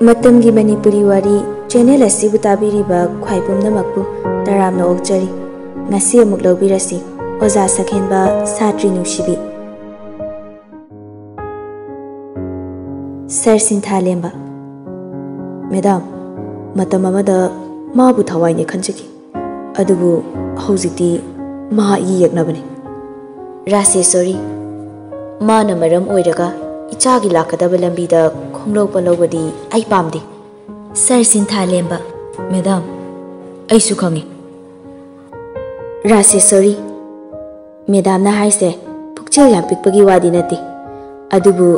मतमगी मणिपुरी वारी channel असिबु ताबिरिबा ख्वाइ पुमनमकपु तरामना ओक्चरी ngasi amuk lobirasi oja sakhenba satri nusibi Sir Sinthalemba Madam matam amada mabu thawai ne khanjaki adubu hojikti ma yi yaknabani Rase sorry ma na maram oiraga ichagi lakadaba lambi da khonglo palobadi ai pamdi Sir Sinthalemba Madam ai su khangi Rase sorry Madam na haise pukchel yam pikpagi wadi nati adubu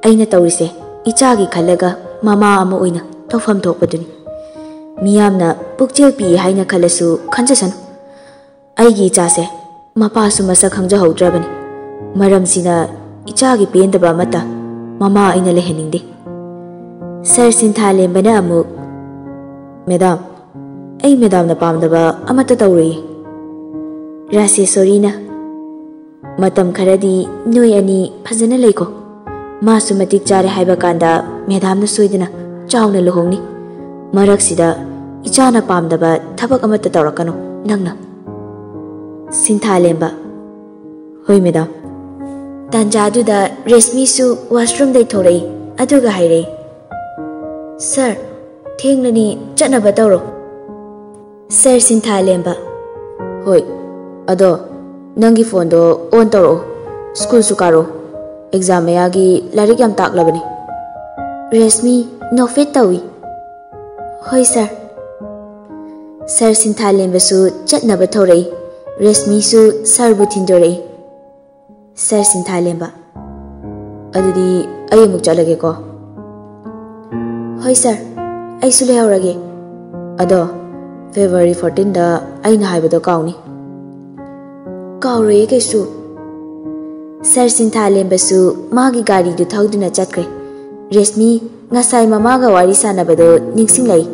aina tawrise ichagi khalaga mama ama oina tawfam thokpaduni miyamna pukchel pi haina khalasu khanjasan aigi chase mapa su masa khangja haudrabani maramsina ichagi pendaba mata mama aina leheningdi Sir Sinthalemba na amu Madam ai madam na pamdaba amata tawri Rase sorina matam kharadi noi ani phajana leiko masu matik chare haiba kanda madam na soidana chawna lohongni marak sida ichana pamdaba thabak amata tawrakano nangna Sinthalemba hoi madam tanjadu da resmi su washroom dai thorai aduga haire Sir thengnani chatnaba tawro Sir Sinthalemba hoi Ado, nangi phone do on toro, school su karo, exam ayagi larik yam tak labani. Resmi no fit tawi. Hoi sir. Sir Sinthalemba su chatna bathorai, resmi su sir buthindore. Sir Sinthalemba. Adudi ayamuk chalage ko. Hoi sir, ay su lehaurage. Ado, February 14 da ay na haibado kauni. Kaure kaisu Sir Sinthalemba su magi gari du thauduna chatkre resmi ngasai mama ga wari sanabado ningsinglai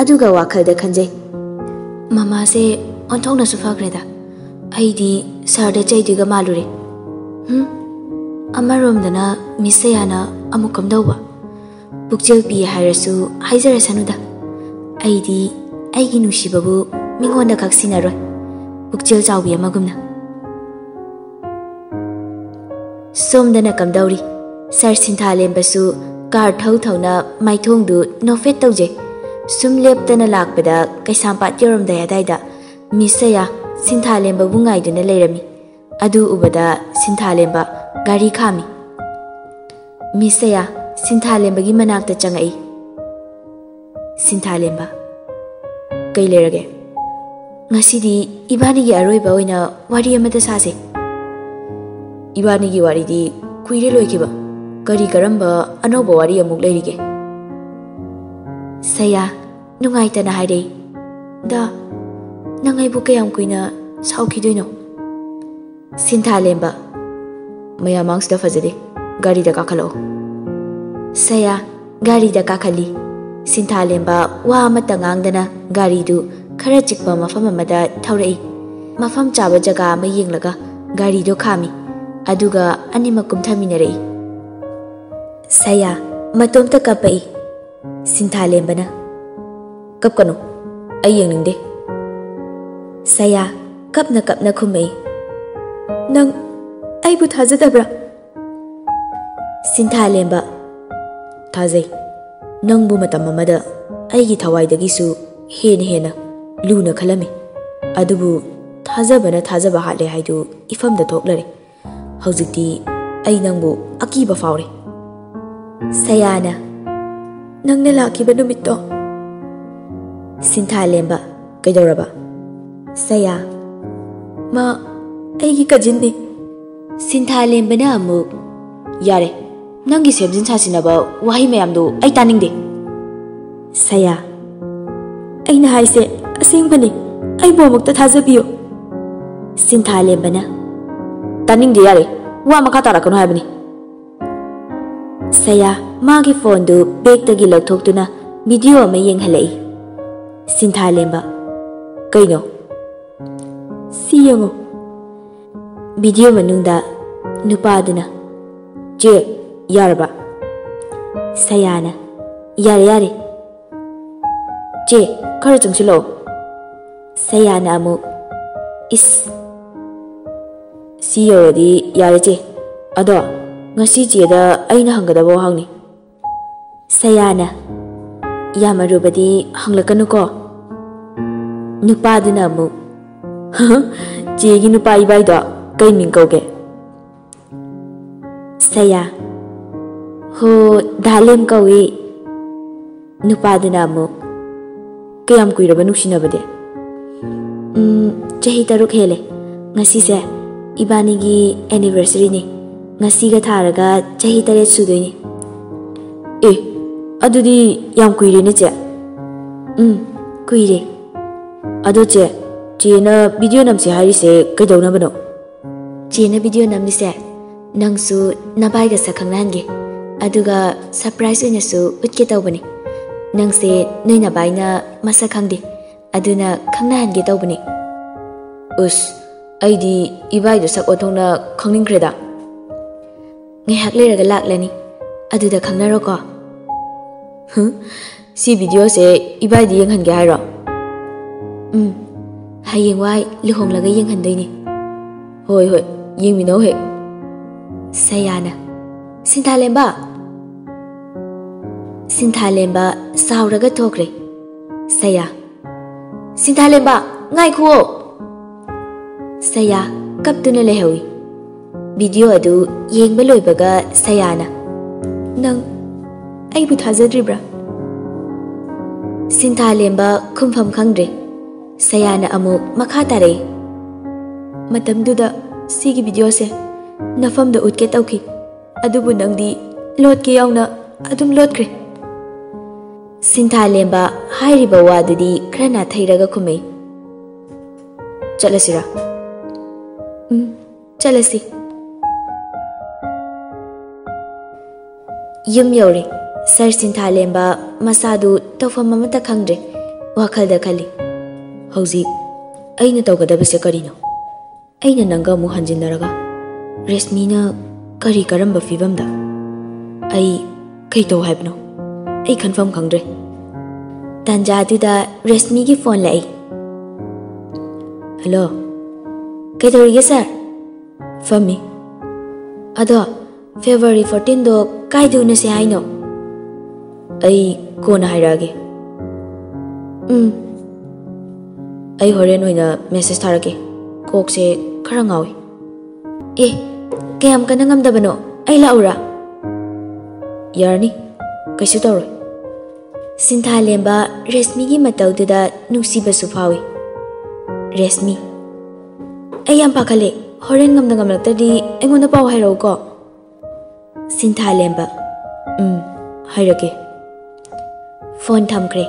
aduga wakhalda khanjai mama se onthongna su fagreda aidi sir da chaidiga malure amaromdana misayana amukam dawba pukchel pi hairasu haizara sanuda aidi aigi nusibabu mingonda khaksinaroi pukchel chawbi amagumna Somdana kamdauri Sir Sinthalemba su car thau-thauna maithongdu nofet tawje sum leptana lakpada kaisampat yoramdai adaida misaya Sinthalemba bu ngaiduna leirami adu ubada Sinthalemba gari khami misaya Sinthalemba gi manakta changai Sinthalemba kai lerage ngasidi ibani gi aroiba oina wari amata sase Ibani gi wari di kuire loikiba kari karamba anoba wari amuk leirige Saya nungaitana haire da nangai bu kayam kuina saukidoino Sinthalemba maya mangs da fajade gari da kakhalo Saya gari da kakhali Sinthalemba wa amata ngangdana gari du khara chikpa mafam amada thaurai mafam chaba jaga ma yenglaga gari do khami aduga anima kumthaminarei Saya matomta kapai Sinthalemba na kapkano ayeng ningde Saya kapna khumai nang aibu thajadabra Sinthalemba thajai nangbu matam amada aigi thawaidagi su hena luna khalami adubu thajaba hale haidu ifamda thoklare Hojikti ai nangbu akiba faure Sayana nangna lakiba numitto Sinthalemba kaidoraba Saya ma aigi kajinni Sinthalemba na amu yare nangi sebjin sasinaba wahi mayamdu ai taningde Saya aina haise asingbani ai bomukta thajabiyo Sinthalemba na Taning di yare, wa makatara kano habni. Saya magi phone du bag tagi lathok tuna video ma yenghalai. Sinthalemba kaino siyango video manungda nupa aduna je yarba Sayana yare ꯆꯦ ꯈꯔ ꯆꯪꯁꯤꯜꯂꯛꯑꯣ ꯁꯌꯥꯅ ꯑꯃꯨꯛ ꯏꯁ ꯁꯤ ꯌꯧꯔꯗꯤ ꯌꯥꯔꯦ ꯆꯦ ꯑꯗꯣ ꯉꯁꯤ ꯆꯦꯗ ꯑꯩꯅ ꯍꯪꯒꯗꯕ ꯋꯥꯍꯪꯅꯤ ꯁꯌꯥꯅ ꯌꯥꯝ ꯑꯔꯨꯕꯗꯤ ꯍꯪꯂꯛꯀꯅꯨꯀꯣ ꯅꯨꯄꯥꯗꯨꯅ ꯑꯃꯨꯛ ꯆꯦꯒꯤ ꯅꯨꯄꯥ ꯏꯕꯥꯏꯗꯣ ꯀꯩ ꯃꯤꯡ ꯀꯧꯒꯦ ꯁꯌꯥ ꯍꯣ ꯗꯥꯂꯦꯝ ꯀꯧꯏ ꯅꯨꯄꯥꯗꯨꯅ ꯑꯃꯨꯛ ꯀꯌꯥꯝ ꯀꯨꯏꯔꯕ ꯅꯨꯡꯁꯤꯅꯕꯗꯤ ꯆꯍꯤ 6 ꯍꯦꯜꯂꯦ ꯉꯁꯤꯁꯦ 이바니기 애니버서리니 ngasiga tharaga chahi 8 sudoini adudi yam kuirene che kuire ado che na video namse harise kaidawna bano che na video namni se nangsu nabai ga sakhangnan ge aduga surprise oina su utke tawbani nangse noi nabai na masa khangde aduna khangnahan ge tawbani us aidi ibai da sak othongna khangningkreda ngehak leraga laklani aduda khangnaro ko si video se ibai di yenghange hairo hayengwai luhonglaga yenghandoini hoi hoi yengmino he sayana sinthalemba sauraga thokre saya sinthalemba ngai khuo saya kaptuna lehawi video adu yengba loibaga sayana nang aibu thajadribra sinthalemba khumpham khangdre sayana amu makha tare matamduda sigi video se nafam da utke tawki adubu nangdi lot ke yauna adum lotkre sinthalemba hairiba wadudi khrana thairaga khumei chalasira चलसी Yama you're sir Sinthalemba मसादु तौफम अमता खंगद्रे वाखलदा खली हौजी अइना तौगदबसे करिनो अइना नंगा मु हंजिनरगा रेशमीना करी करंबा फिबमदा अइ कई तौ हाइबनो अइ कन्फर्म खंगद्रे तंजादुदा रेशमी की फोन लाई हेलो कई सर फमी अदो February 14 दो कायदुना से हाइनो अई कोना हाइरागे अई होरेन होइना मेसेज थारके कोक से खरा ngawi कयam kana ngamdabano अई लाउरा यारनी कैसु तौर सिंथालेंबा रेशमी की मतौदुदा नुसीबसु फावी रेशमी अई याम पाखले होरेन ngamna ngamlaktadi aingonda paw hairau ko Sinthalemba हाइरके फोन थमक्रे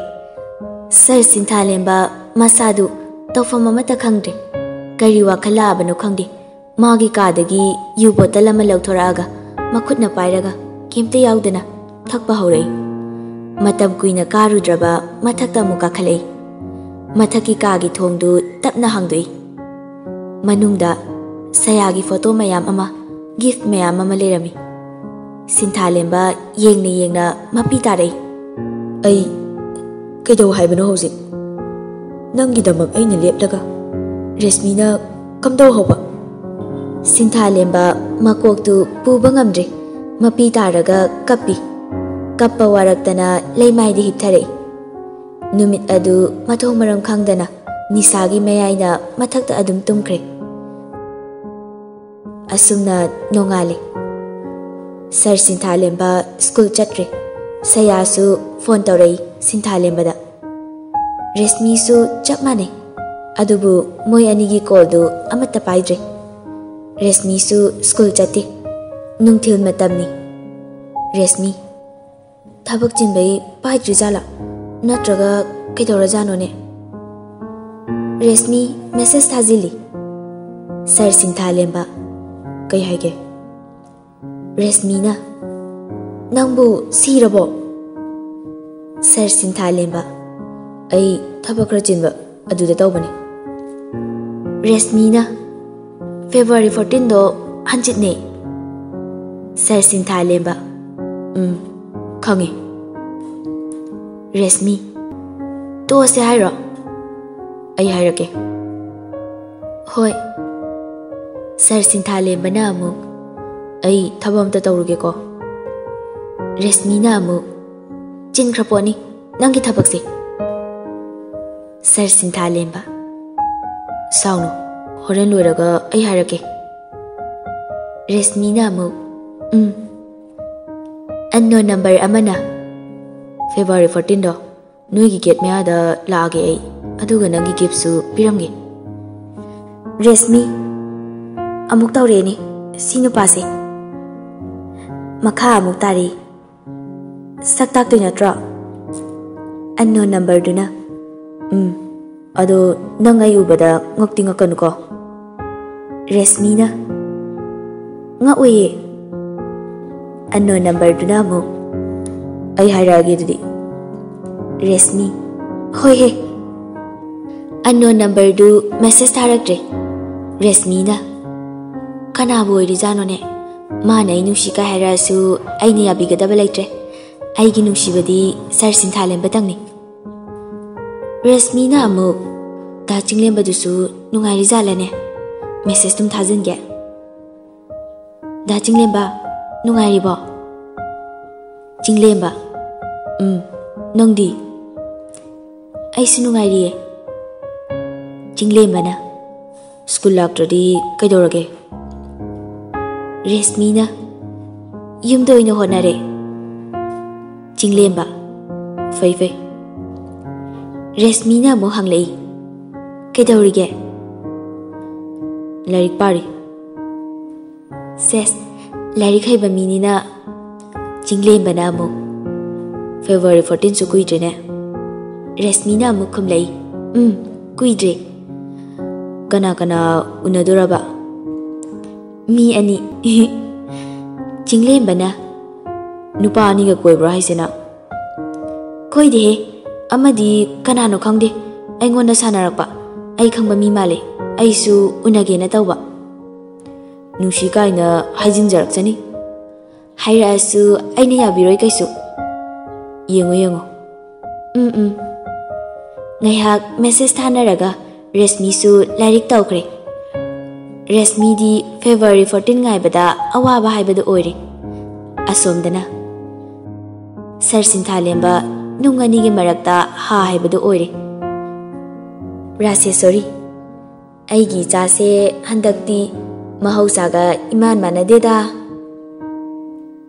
सर सिंथालेंबा मसादु तौफम अमता खंगद्रे करी वाखला बनो खंगदे मागी कादगी यू बोतल अमा लौथोरागा मखुतना पाइरगा केमते याउदना थकपा हौरई मतम कुइना कारुद्रबा मथक्ता मुका खलई मथकी कागी थोंगदु तपना हंगदुई मनुंगदा सयागी फोटो मयाम अमा गिफ्ट मयाम अमा लेरमी सिंथालेंबा येंगना मपी तारई अई कइदौ हाइबनो हौजिक नंगीदमक अइना लेपलगा रेशमीना कमदौ हौबा सिंथालेंबा मकोकतु पुबा ngamdre मपी तारगा कप्पी कप्पा वारक्तना लेमाइदि हिपथरे नुमित अदु मथों मरम खंगदना निसागी मयाइना मथक्ता अदुम तुमख्रे असुमना नोंगाले सर सिंथालेंबा स्कूल चट्रे सयासु फोन तौरई सिंथालेंबदा रेशमीसु चप माने अदुबु मोय अनिगी कॉलदु अमत्ता पाइद्रे रेशमीसु स्कूल चते नुंगथिल मतमनी रेशमी थबक चिनबई पाइद्रि जाला नत्रगा कइदौरा जानोने रेशमी मेसेज थाजिली सर सिंथालेंबा कई हाइगे रेशमीना नंबु सीरबो सर सिंथालेंबा अई थबक रचिनबा अदुदा तौबने रेशमीना February 14 दो हंजितने सर सिंथालेंबा खंगे रेशमी ꯇꯣꯛꯑꯁꯦ ꯍꯥꯏꯔꯣ? ꯑꯩ ꯍꯥꯏꯔꯛꯀꯦ. ꯍꯣꯏ. ꯁꯔ ꯁꯤꯟꯊꯥꯂꯦꯝꯕꯅ ꯑꯃꯨꯛ ꯑꯩ ꯊꯕꯛ ꯑꯝꯇ ꯇꯧꯔꯨꯒꯦꯀꯣ. ꯔꯦꯁꯃꯤꯅ ꯑꯃꯨꯛ ꯆꯤꯟꯈ꯭ꯔ ꯄꯣꯠꯅꯤ ꯅꯪꯒꯤ ꯊꯕꯛꯁꯦ. ꯁꯔ ꯁꯤꯟꯊꯥꯂꯦꯝꯕ ꯁꯥꯎꯅꯨ, ꯍꯣꯔꯦꯟ ꯂꯣꯏꯔꯒ ꯑꯩ ꯍꯥꯏꯔꯛꯀꯦ. ꯔꯦꯁꯃꯤꯅ ꯑꯃꯨꯛ ꯑꯟꯅꯣꯟ ꯅꯝꯕꯔ ꯑꯃꯅ ꯐꯦꯕ꯭ꯔꯨꯋꯥꯔꯤ 14ꯗꯣ ꯅꯣꯏꯒꯤ ꯒꯦꯠ ꯃꯌꯥꯗ ꯂꯥꯛꯑꯒꯦ ꯑꯩ, ꯑꯗꯨꯒ ꯅꯪꯒꯤ ꯒꯤꯐꯠꯁꯨ ꯄꯤꯔꯝꯒꯦ. ꯔꯦꯁꯃꯤ ꯑꯃꯨꯛ ꯇꯧꯔꯛꯑꯦꯅꯦ ꯁꯤ ꯅꯨꯄꯥꯁꯦ. ꯃꯈꯥ ꯑꯃꯨꯛ ꯇꯥꯔꯤ. ꯁꯛ ꯇꯥꯛꯇꯣꯏ ꯅꯠꯇ꯭ꯔꯣ? ꯑꯟꯅꯣꯟ ꯅꯝꯕꯔꯗꯨꯅ ꯑꯗꯣ ꯅꯪ ꯑꯩ ꯎꯕꯗ ꯉꯛꯇꯤ ꯉꯛꯀꯅꯨꯀꯣ. ꯔꯦꯁꯃꯤꯅ ꯉꯛꯑꯣꯏꯌꯦ. ꯑꯟꯅꯣꯟ ꯅꯝꯕꯔꯗꯨꯅ ꯑꯃꯨꯛ ꯑꯩ ꯍꯥꯏꯔꯛꯑꯒꯦ ꯑꯗꯨꯗꯤ. ꯔꯦꯁꯃꯤ ꯍꯣꯏ ꯍꯦ. ꯑꯟꯅꯣꯟ ꯅꯝꯕꯔꯗꯨ ꯃꯦꯁꯦꯖ ꯊꯥꯔꯛꯇ꯭ꯔꯦ. ꯔꯦꯁꯃꯤꯅ ꯀꯅꯥꯕꯨ ꯑꯣꯏꯔꯤꯖꯥꯠꯅꯣꯅꯦ? ꯃꯥꯅ ꯑꯩ ꯅꯨꯡꯁꯤ ꯀꯥꯏ ꯍꯥꯏꯔꯛꯑꯁꯨ ꯑꯩꯅ ꯌꯥꯕꯤꯒꯗꯕ ꯂꯩꯇ꯭ꯔꯦ. ꯑꯩꯒꯤ ꯅꯨꯡꯁꯤꯕꯗꯤ ꯁꯔ ꯁꯤꯟꯊꯥꯂꯦꯝꯕꯇꯪꯅꯤ. ꯔꯦꯁꯃꯤꯅ ꯑꯃꯨꯛ ꯗꯥ ꯆꯤꯡꯂꯦꯝꯕꯗꯨꯁꯨ ꯅꯨꯡꯉꯥꯏꯔꯤꯖꯥꯠꯂꯅꯦ? ꯃꯦꯁꯦꯖ ꯗꯨꯝ ꯊꯥꯖꯤꯟꯒꯦ. ꯗꯥ ꯆꯤꯡꯂꯦꯝꯕ ꯅꯨꯡꯉꯥꯏꯔꯤꯕꯣ? ꯆꯤꯡꯂꯦꯝꯕ ꯅꯪꯗꯤ? ꯑꯩꯁꯨ ꯅꯨꯡꯉꯥꯏꯔꯤꯌꯦ. ꯆꯤꯡꯂꯦꯝꯕꯅ ꯁ꯭ꯀꯨꯜ ꯂꯥꯛꯇ꯭ꯔꯗꯤ ꯀꯩꯗꯧꯔꯒꯦ? ꯔꯦꯁꯃꯤꯅ ꯌꯨꯝꯗ ꯑꯣꯏꯅ ꯍꯣꯠꯅꯔꯦ. ꯆꯤꯡꯂꯦꯝꯕ ꯐꯩ ꯐꯩ. ꯔꯦꯁꯃꯤꯅ ꯑꯃꯨꯛ ꯍꯪꯂꯛꯏ. ꯀꯩꯗꯧꯔꯤꯒꯦ? ꯂꯥꯏꯔꯤꯛ ꯄꯥꯔꯤ. ꯁꯦꯁ ꯂꯥꯏꯔꯤꯛ ꯍꯩꯕ ꯃꯤꯅꯤꯅ. ꯆꯤꯡꯂꯦꯝꯕꯅ ꯑꯃꯨꯛ ꯐꯦꯕ꯭ꯔꯨꯋꯥꯔꯤ 14ꯁꯨ ꯀꯨꯏꯗ꯭ꯔꯦꯅꯦ. ꯔꯦꯁꯃꯤꯅ ꯑꯃꯨꯛ ꯈꯨꯝꯂꯛꯏ. ꯀꯨꯏꯗ꯭ꯔꯦ. ꯀꯅꯥ ꯀꯅꯥ ꯎꯅꯗꯣꯔꯕ? ꯃꯤ 2. ꯆꯤꯡꯂꯦꯝꯕꯅ ꯅꯨꯄꯥ 2ꯒ ꯀꯣꯏꯕ꯭ꯔꯣ ꯍꯥꯏꯁꯤꯅ? ꯀꯣꯏꯗꯦꯍꯦ. ꯑꯃꯗꯤ ꯀꯅꯥꯅꯣ ꯈꯪꯗꯦ, ꯑꯩꯉꯣꯟꯗ ꯁꯥꯟꯅꯔꯛꯄ. ꯑꯩ ꯈꯪꯕ ꯃꯤ ꯃꯥꯜꯂꯦ. ꯑꯩꯁꯨ ꯎꯅꯒꯦꯅ ꯇꯧꯕ. ꯅꯨꯡꯁꯤ ꯀꯥꯏꯅ ꯍꯥꯏꯖꯤꯟꯖꯔꯛꯆꯅꯤ. ꯍꯥꯏꯔꯛꯑꯁꯨ ꯑꯩꯅ ꯌꯥꯕꯤꯔꯣꯏ ꯀꯩꯁꯨ. ꯌꯦꯡꯉꯣ ꯌꯦꯡꯉꯣ. ꯉꯥꯏꯍꯥꯛ ꯃꯦꯁꯦꯖ ꯊꯥꯅꯔꯒ ꯔꯦꯁꯃꯤꯁꯨ ꯂꯥꯏꯔꯤꯛ ꯇꯧꯈ꯭ꯔꯦ. ꯔꯦꯁꯃꯤꯗꯤ ꯐꯦꯕ꯭ꯔꯨꯋꯥꯔꯤ 14 ꯉꯥꯏꯕꯗ ꯑꯋꯥꯕ ꯍꯥꯏꯕꯗꯨ ꯑꯣꯏꯔꯦ. ꯑꯁꯣꯝꯗꯅ ꯁꯔ ꯁꯤꯟꯊꯥꯂꯦꯝꯕ ꯅꯨꯡ 2ꯒꯤ ꯃꯔꯛꯇ ꯍꯥ ꯍꯥꯏꯕꯗꯨ ꯑꯣꯏꯔꯦ. ꯔꯥꯁꯦꯁꯣꯔꯤ, ꯑꯩꯒꯤ ꯏꯆꯥꯁꯦ ꯍꯟꯗꯛꯇꯤ ꯃꯍꯧꯁꯥꯒ ꯏꯃꯥꯟ ꯃꯥꯟꯅꯗꯦꯗ.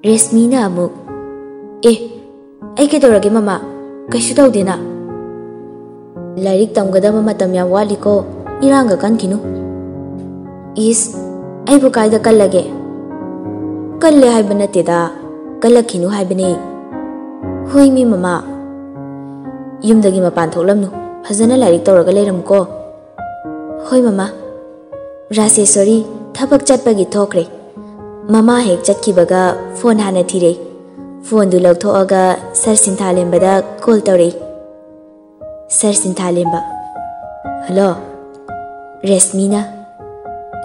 ꯔꯦꯁꯃꯤꯅ ꯑꯃꯨꯛ ꯑꯩ ꯀꯩꯗꯧꯔꯒꯦ ꯃꯃꯥ? ꯀꯩꯁꯨ ꯇꯧꯗꯦꯅ. ꯂꯥꯏꯔꯤꯛ ꯇꯝꯒꯗꯕ ꯃꯇꯝ ꯌꯥꯝ ꯋꯥꯠꯂꯤꯀꯣ, ꯏꯔꯥꯡꯒ ꯀꯟꯈꯤꯅꯨ. ꯏꯁ ꯑꯩꯕꯨ ꯀꯥꯏꯗ ꯀꯜꯂꯒꯦ? ꯀꯜꯂꯦ ꯍꯥꯏꯕ ꯅꯠꯇꯦꯗ, ꯀꯜꯂꯛꯈꯤꯅꯨ ꯍꯥꯏꯕꯅꯦ. ꯍꯣꯏ ꯃꯤ ꯃꯃꯥ. ꯌꯨꯝꯗꯒꯤ ꯃꯄꯥन ꯊꯣꯛꯂꯝꯅꯨ, ꯐꯖꯅ ꯂꯥꯏꯔꯤꯛ ꯇꯧꯔꯒ ꯂꯩꯔꯝꯃꯨꯀꯣ. ꯍꯣꯏ ꯃꯃꯥ. ꯔꯥꯁꯦꯁꯣꯔꯤ ꯊꯕꯛ ꯆꯠꯄꯒꯤ ꯊꯣꯛꯈ꯭ꯔꯦ. ꯃꯃꯥ ꯍꯦꯛ ꯆꯠꯈꯤꯕꯒ ꯐꯣꯟ ꯍꯥꯟꯅ ꯊꯤꯔꯛꯏ. ꯐꯣꯟꯗꯨ ꯂꯧꯊꯣꯛꯑꯒ ꯁꯔ ꯁꯤꯟꯊꯥꯂꯦꯝꯕꯗ ꯀꯣꯜ ꯇꯧꯔꯛꯏ. Sir Sinthalemba hello. ꯔꯦꯁꯃꯤꯅ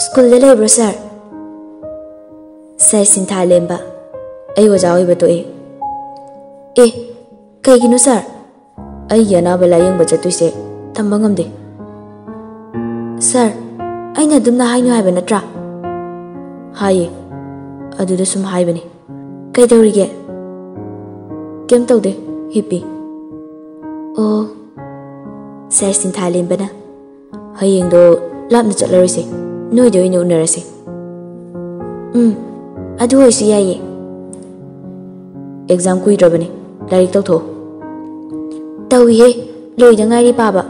ꯁ꯭ꯀꯨꯜꯗ ꯂꯩꯕ꯭ꯔꯣ ꯁꯔ? ꯁꯔ ꯁꯤꯟꯊꯥꯂꯦꯝꯕ ꯑꯩ ꯑꯣꯖꯥ ꯑꯣꯏꯕ ꯇꯣꯛꯑꯦ. ꯀꯩꯒꯤꯅꯣ ꯁꯔ? ꯑꯩꯒꯤ ꯑꯅꯥꯕ ꯂꯥꯌꯦꯡꯕ ꯆꯠꯇꯣꯏꯁꯦ ꯊꯝꯕ ꯉꯝꯗꯦ. ꯁꯔ ꯑꯩꯅ ꯑꯗꯨꯝꯅ ꯍꯥꯏꯅꯨ ꯍꯥꯏꯕ ꯅꯠꯇ꯭ꯔꯥ? ꯍꯥꯏꯌꯦ, ꯑꯗꯨꯗ ꯁꯨꯝ ꯍꯥꯏꯕꯅꯦ. ꯀꯩꯗꯧꯔꯤꯒꯦ? ꯀꯩꯝ ꯇꯧꯗꯦ, ꯍꯤꯞꯄꯤ. ꯑꯣ. ꯁꯔ ꯁꯤꯟꯊꯥꯂꯦꯝꯕꯅ ꯍꯌꯦꯡꯗꯣ ꯂꯥꯞꯅ ꯆꯠꯂꯔꯣꯏꯁꯦ, ꯅꯣꯏꯗ ꯑꯣꯏꯅ ꯎꯅꯔꯁꯦ. ꯑꯗꯨ ꯑꯣꯏꯁꯨ ꯌꯥꯏꯌꯦ. ꯑꯦꯛꯖꯥꯝ ꯀꯨꯏꯗ꯭ꯔꯕꯅꯦ, ꯂꯥꯏꯔꯤꯛ ꯇꯧꯊꯣꯛꯑꯣ. ꯇꯧꯏꯍꯦ, ꯂꯣꯏꯗ ꯉꯥꯏꯔꯤ ꯄꯥꯕ.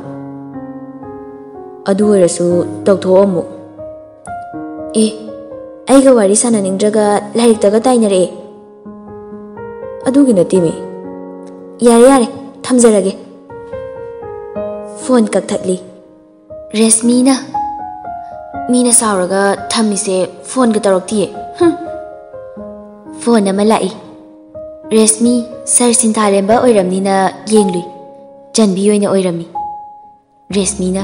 ꯑꯗꯨ ꯑꯣꯏꯔꯁꯨ ꯇꯧꯊꯣꯛꯑꯣ ꯑꯃꯨꯛ. ꯑꯩꯒ ꯋꯥꯔꯤ ꯁꯥꯟꯅꯅꯤꯡꯗ꯭ꯔꯒ ꯂꯥꯏꯔꯤꯛꯇꯒ ꯇꯥꯏꯅꯔꯛꯑꯦ. ꯑꯗꯨꯒꯤ ꯅꯠꯇꯦꯃꯤ. ꯌꯥꯔꯦ ꯌꯥꯔꯦ, ꯊꯝꯖꯔꯒꯦ. ꯐꯣꯟ ꯀꯛꯊꯠꯂꯤ. ꯔꯦꯁꯃꯤꯅ ꯃꯤꯅ ꯁꯥꯎꯔꯒ ꯊꯝꯃꯤꯁꯦ ꯐꯣꯟꯒ ꯇꯧꯔꯛꯇꯤꯌꯦ. ꯐꯣꯟ ꯑꯃ ꯂꯥꯛꯏ. ꯔꯦꯁꯃꯤ ꯁꯔ ꯁꯤꯟꯊꯥꯂꯦꯝꯕ ꯑꯣꯏꯔꯝꯅꯤꯅ ꯌꯦꯡꯂꯨꯏ. ꯆꯟꯕꯤ ꯑꯣꯏꯅ ꯑꯣꯏꯔꯝꯃꯤ. ꯔꯦꯁꯃꯤꯅ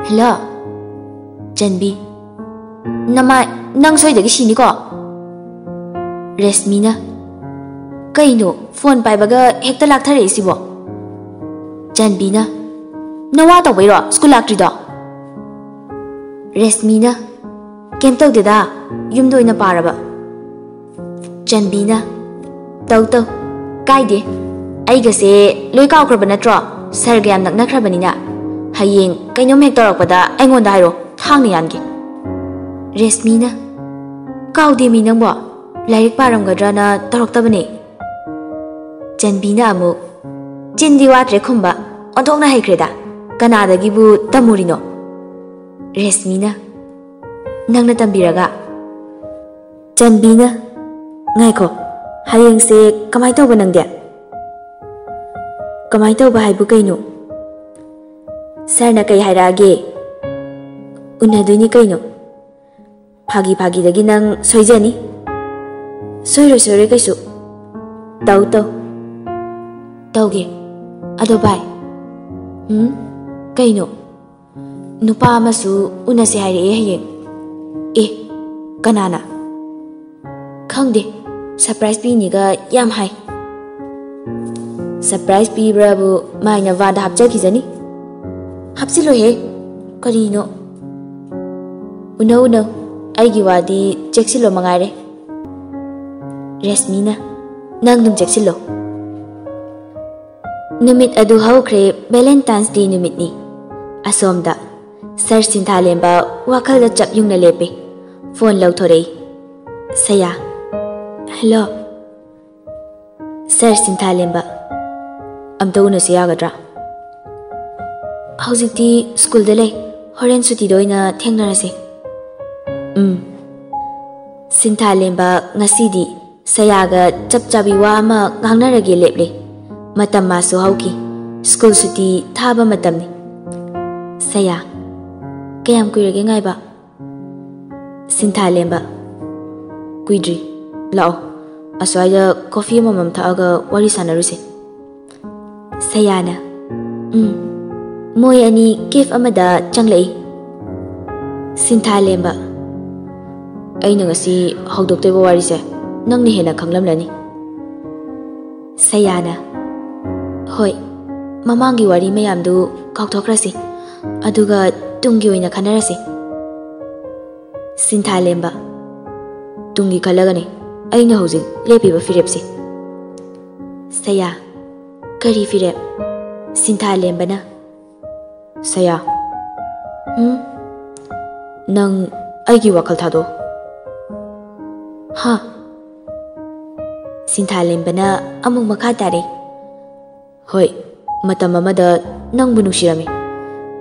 ꯍꯦꯜꯂꯣ. ꯆꯟꯕꯤ ꯅꯃꯥꯏ, ꯅꯪ ꯁꯣꯏꯗꯒꯤ ꯁꯤꯅꯤꯀꯣ. ꯔꯦꯁꯃꯤꯅ ꯀꯩꯅꯣ ꯐꯣꯟ ꯄꯥꯏꯕꯒ ꯍꯦꯛꯇ ꯂꯥꯛꯊꯔꯛꯏꯁꯤꯕꯣ? ꯆꯟꯕꯤꯅ Nawa tawbairo school laktrido. Resmina kem tawdeda yumdo ina paraba. Janbina taw kaide aigase loi kawkraba natro sarga yam naknakhrabanina hayeng kainom hek tawrakpada aingonda hairo thangni yangi. Resmina kawde mi nangbo lairik paramgadrana tawraktabane. Janbina amuk chindi watre khumba onthokna haikreda kanadagibu tamurino. Resmina nangna tambiraga. Janbina ngaiko hayeng se kamai tawba nangde. Kamai tawba haibu kaino sarna kai hairage unadoini kaino phagi dagi nang soijani soire kaisu taw tawge ado bai kaino nupa amasu unase haire hayeng kanana khangde surprise piniga yam hai. Surprise pibrabu maina vada hapjakizani hapsilo he karino uno aigi wadi cheksilo mangare. Resmina nang dum cheksilo. Numit adu hawkre Valentine's Day numit ni asomda Sir Sinthalemba wakhalda chap yungna lepe phone lauthorei. Saya hello Sir Sinthalemba amta unase yagadra. Hawjikti school da lei horen suti doina thengnarase. Sinthalemba ngasidi sayaga chapchabi wa ama ngangnarage leple matam masu hauki school suti thaba matamni. Saya kayam kuirage ngaiba. Sinthalemba kuidri lao aswaya coffee mamam thaaga wari sanaruse. Sayana moy ani kif amada changlei. Sinthalemba aina ngasi hawdoktoiba warise nangni hena khanglamlani. Sayana hoi mamangi wari mayamdu kaukthokrasi aduga tungi oina khanarasi. Sinthalemba tungi khalagani aina hojik lepiba firepsi. Saya kari firep. Sinthalembana saya nang aigi wakal thado ha. Sinthalembana amuk makha tare. Hoi matam amada nang bu nuksirami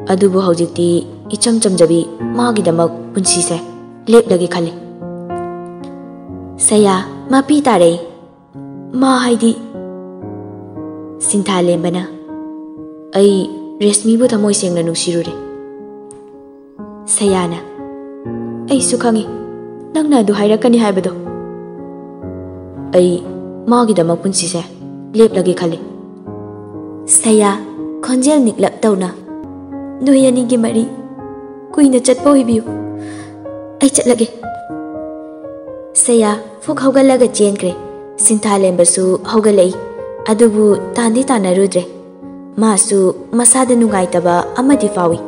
adubu hojikti icham chamjabi magi damak punsi se leplagi khale. Saya mapi tare ma haidi. Sinthalembana ai Resmi bu thamoi sengna nungsirure. Sayana ai su khangi nangna du hairakani haibado ai magi damak punsi se leplagi khale. Saya khonjel niklap tawna noyani gi mari kuina chatpa hoibiu ai chatlage. Saya fuk hawgalaga chenkre. Sinthalemba su hawgalai adubu tandi tanarudre masu masada nungaitaba amadi fawi.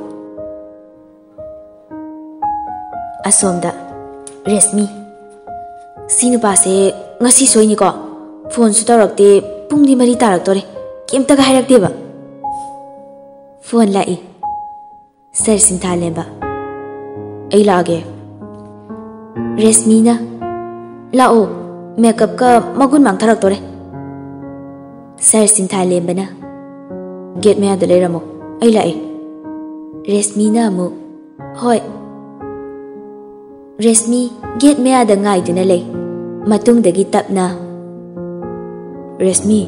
Asomda Resmi sinu pase ngasi soini ko phone su tarakte pungdi mari taraktore kemta ga hairakte ba. Phone lai. Sir Sinthalemba ai lage. Resmina lao makeup ka magun mang tharaktore. Sir Sinthalembana get me adale ramo ai lai. Resmina mu hoi. Resmi get me ada ngai duna lei matung dagi tapna. Resmi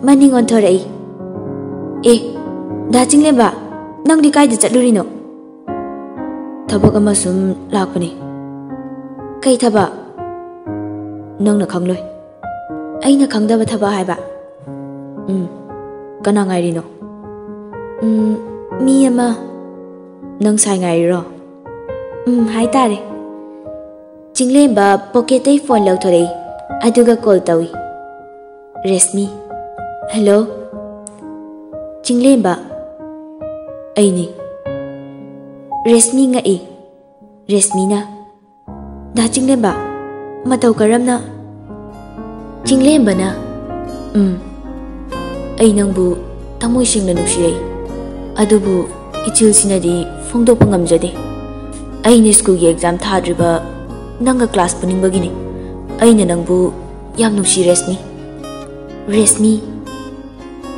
maning on thorai. Da chingleba nang di kai da chatlurino. Thabak ama sum lakpani. Kai thaba nang na khangloi. Aina khangdaba thaba haiba. Kana ngairino. Mi ama nang sai ngairiro. Hai tare. Chinglemba pocket ai phone lauthorei aduga call tawi. Resmi hello Chinglemba Aini Resmi ngai Resmina Da Chinglemba Matau karamna Chinglemba na Ai nangbu tamoi singna nuksirei adubu ichil sinadi phongdokpa ngamjade aine school gi exam thadriba nanga class puningbagini aine nangbu yam nuksi Resmi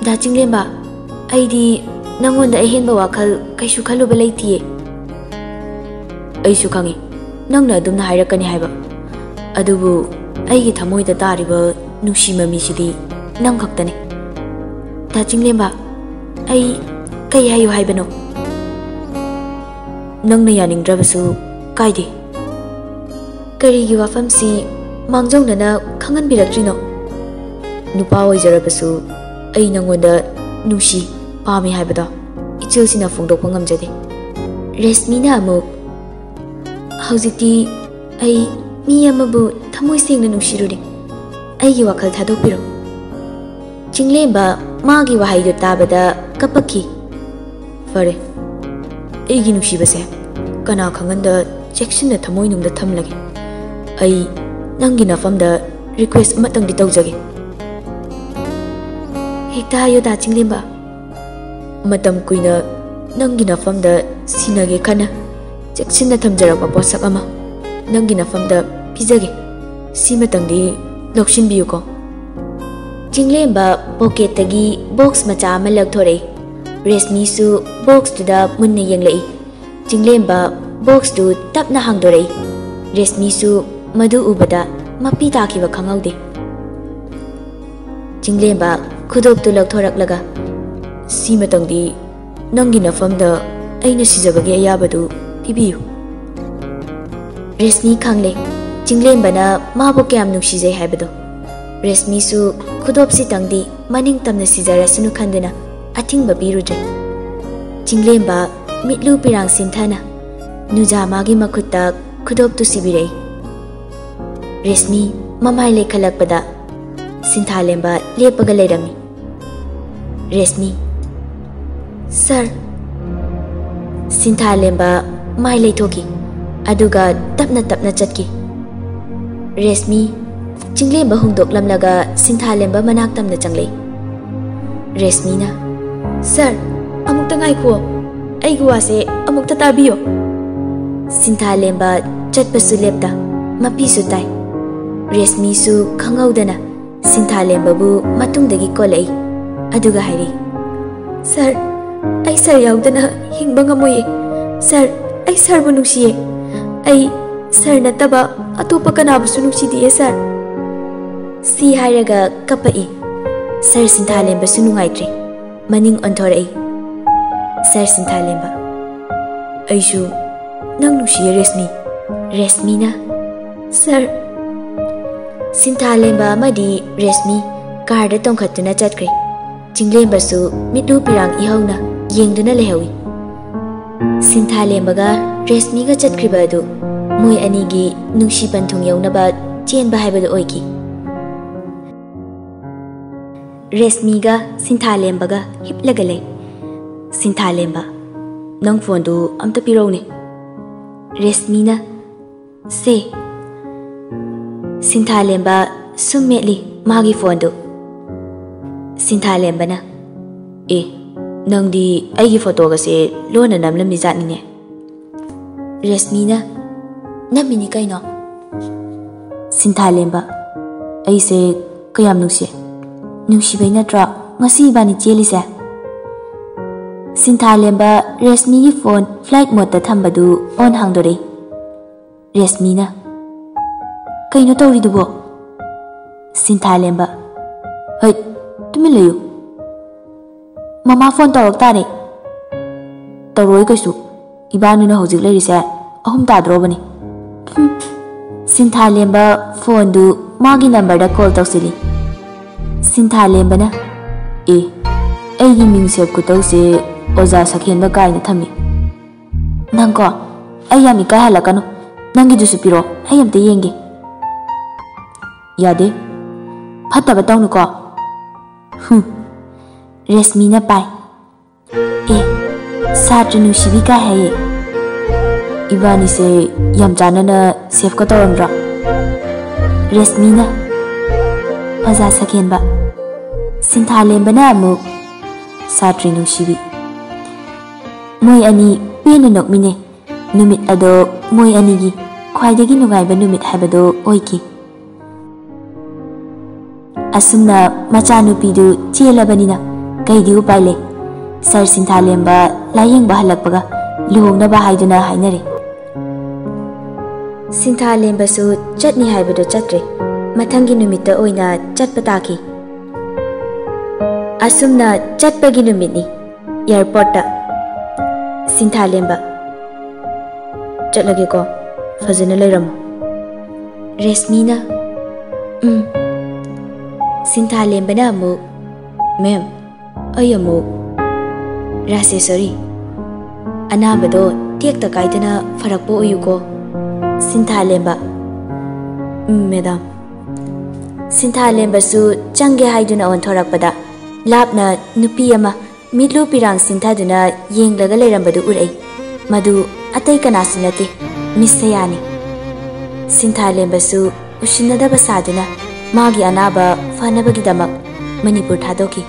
da Chinglemba aidi nangonda ahenba wakhal kaisu khaluba leitiye aisu khangi nangna adumna hairakani haiba adubu aigi thamoida tariba nuksi mami sidi nang khaktane da Chinglemba ai kai hayu haibano nangna yaningdrabasu kaide karigi wafam si mangjongna khangan biraktrino nupa oijarabasu ai nangonda nusi pami haibada ichil sina phongdokpa ngamjade Resmina amuk haujiti ai mi amabu thamoi sengna nusiruri aigi wakhal thadokpiro Chinglemba magi wahaido tabada kapakhi fare aigi nusibase kana khanganda checksina thamoi nungda thamlage ai nangi nafamda request matang di tawjage hekta ayo da Chinglemba matam kuina nangi nafamda sinage kana checksina thamjarapa posak ama nangi nafamda pizage simatangdi lokshin biyuko Chinglemba pocket tagi box macha ama lagthore Resmi su box tu da munna yenglai Chinglemba box tu tapna hangdore Resmi su madu ubada mapi takiba khangaude Chinglemba khudop tu lagthoraklaga simatangdi nangi nafamda aina sijabage ayabadu pibiyu Resmi khangle Chinglemba na mabu kyam nuksijai haibado Resmi su khudop si tangdi maning tamna sijarasunu khanduna athingba birudre Chinglemba mitlu pirang sinthana nuja magi makhutta khudop tu sibirei Resmi mamai lekhalakpada Sinthalemba lepaga leirami Resmi Sir Sinthalemba mai leithoki aduga tapna chatki Resmi Chinglemba hungdoklamlaga Sinthalemba manak tamna changlei Resmina Sir amukta ngaikho aigu wase amukta tabiyo Sinthalemba chatpasu lepta mapisu tai Resmi su khangaudana Sinthalemba bu matungdagi kolai aduga hairi Sir ai sir yaudana hingba ngamoye Sir ai sir bu nungsiye ai sir nataba atopa kanabusu nungsidiye sir si hairaga kapai Sir Sinthalemba su nungaitre maning onthorei Sir Sinthalemba aishu nang nungsiye Resmina Sir Sinthalemba amadi Resmi karda tongkhatuna chatkre Chinglemba su mitlu pirang ihauna yengduna lehawi Sinthalemba ga Resmi ga chatkriba adu moi anigi nungsi panthung yaunaba chenba haibadu oiki Resmi ga Sinthalemba ga hiplaga lei Sinthalemba nang phone du amta pirone Resmina se Sinthalemba summetli magi phone du Sinthalemba na nangdi aigi photo ga se lona namlamni jatnine Resmina namini kaino Sinthalemba aise kayam nungsibai natra ngasi bani chelise Sinthalemba Resmi gi phone flight mode ta thambadu on hangdore Resmina kaino tawridubo Sinthalemba hoi tumi leyo mama phone tawak tare tawroi kaisu ibanu na hojik leirise ahum tadrobani Sinthalemba phone du magi number da call tawsili Sinthalemba na aigi ming save ku tawse oja sakhenba kaina thami nangko ayami ka halakano nangi dusu piro ayamte yenge yade phata batawnu ko Resmina pai Satri nungsibi ka haye. Ibani se yam janana save ka tawamra. Resmina Oza Sakenba Sinthalemba na amuk Satri nungsibi. Moi ani pena nokmine numit ado moi anigi khwaidagi nungaiba numit habado oiki. Asumna machanupidu chelabanina kaidi upai le. Sir Sinthalemba layeng bahalakpaga luhongnaba haiduna hainare. Sinthalemba su chatni haibado chatre mathangi numitta oina chatpa taki. Asumna chatpagi numitni airport ta. Sinthalemba chatlage ko fazana leiramo. Resmina Sinthalemba na amuk ma'am ayamu Rasesari Anabado Tiekta Kaitana Farakpo Uyuko Sinthalemba Madam Sinthalemba su Change Haiduna on Thorakpada Lapna Nupiyama Midlu Pirang Sinthaduna Yenglaga Lerambadu Urei Madu Atai Kanasunati Miss Sayani Sinthalemba su Ushinada Basaduna Magi Anaba Fanabagidamak Manipur Tadoki